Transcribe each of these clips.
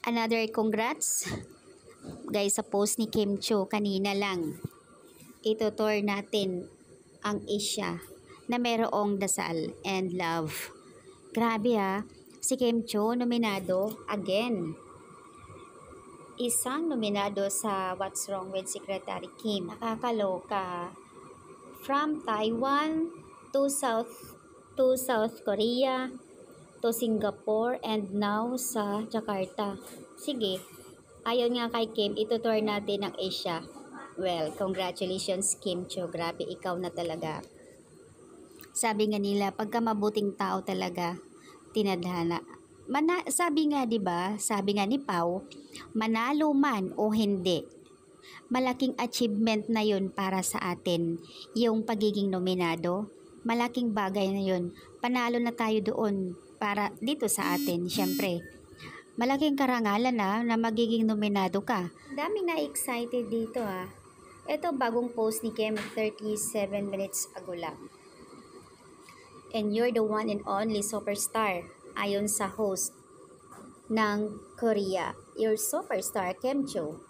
Another congrats guys sa post ni Kim Cho kanina lang. Itutour natin ang Asia na merong dasal and love. Grabe si Kim Cho nominado again. Isang nominado sa What's Wrong with Secretary Kim. Nakakaloka. From Taiwan to South Korea to Singapore and now sa Jakarta. Sige, ayon nga kay Kim, itutour natin ang Asia. Well, congratulations Kim Cho. Grabe, ikaw na talaga. Sabi nga nila, pagka mabuting tao talaga, tinadhana. Sabi nga 'di ba? Sabi nga ni Pau, manalo man o hindi, malaking achievement na 'yon para sa atin, yung pagiging nominado. Malaking bagay na 'yon. Panalo na tayo doon para dito sa atin, syempre. Malaking karangalan na magiging nominado ka. Daming na-excited dito Ito bagong post ni Kim 37 minutes ago lang. And you're the one and only superstar. Ayon sa host ng Korea, your superstar Kim Cho.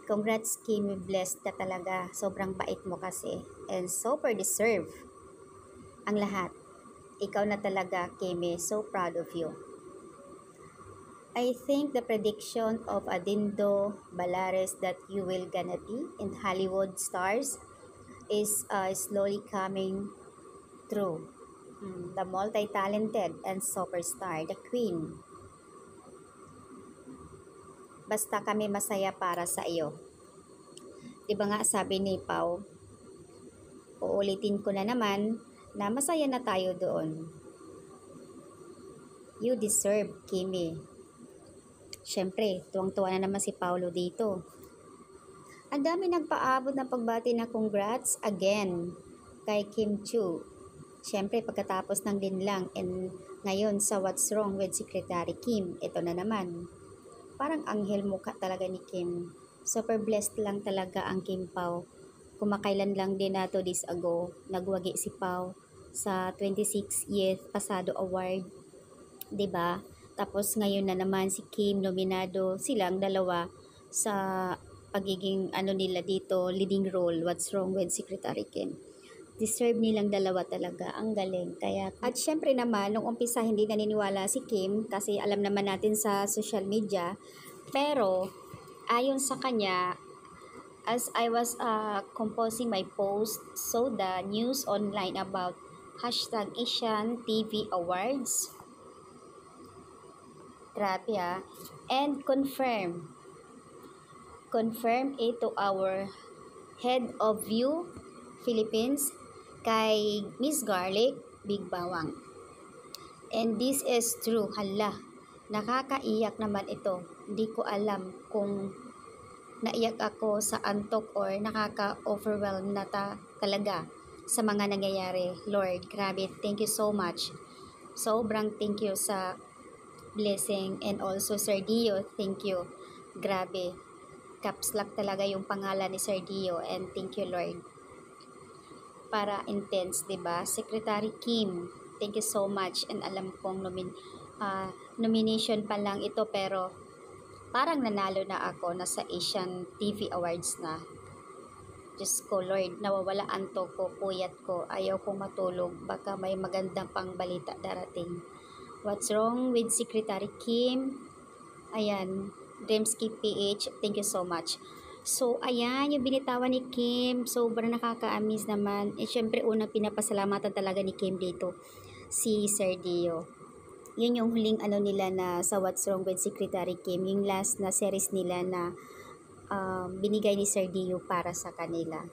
Congrats Kim, blessed ka talaga. Sobrang bait mo kasi. And super deserve ang lahat. Ikaw na talaga Kim, so proud of you. I think the prediction of Adindo Balares that you will gonna be in Hollywood stars is slowly coming true. The multi-talented and superstar, the queen. Basta kami masaya para sa iyo. Diba nga sabi ni Pau, uulitin ko na naman na masaya na tayo doon. You deserve, Kimi. Siyempre, tuwang-tuwa na naman si Paulo dito. Ang dami nagpaabot ng pagbati na congrats again kay Kim Cho. Siyempre, pagkatapos ng linlang and ngayon sa What's Wrong with Secretary Kim, ito na naman. Parang anghel mukha talaga ni Kim. Super blessed lang talaga ang Kim Pao. Kumakailan lang din na 2 days ago, nagwagi si Pao sa 26 years pasado award. 'Di ba? Tapos ngayon na naman si Kim nominado, silang dalawa sa pagiging nila dito, leading role, What's Wrong with Secretary Kim. Deserve nilang dalawa talaga, ang galing. Kaya, at syempre naman, nung umpisa hindi naniniwala si Kim kasi alam naman natin sa social media, pero ayon sa kanya, as I was composing my post, so the news online about #Asian TV Awards, grabe and confirm it to our head of view Philippines, kay Miss Garlic Big Bawang. And this is true. Hala, nakakaiyak naman ito. Hindi ko alam kung naiyak ako sa antok or nakaka-overwhelm na talaga sa mga nangyayari. Lord, grabe, thank you so much. Sobrang thank you sa blessing, and also Sir Dio, thank you. Grabe, caps lock talaga yung pangalan ni Sir Dio, and thank you Lord. Para intense, 'di ba? Secretary Kim, thank you so much, and alam kong nomination pa lang ito pero parang nanalo na ako, nasa Asian TV Awards na. Diyos ko Lord, nawawala antok ko, puyat ko, ayaw kong matulog, baka may magandang pang balita darating. What's Wrong with Secretary Kim? Ayan, Dreamski PH, thank you so much. So, ayan, yung binitawan ni Kim, sobrang nakaka-amaze naman. Syempre, unang pinapasalamatan talaga ni Kim dito, si Sir Dio. Yun yung huling nila na sa What's Wrong with Secretary Kim, yung last na series nila na binigay ni Sir Dio para sa kanila.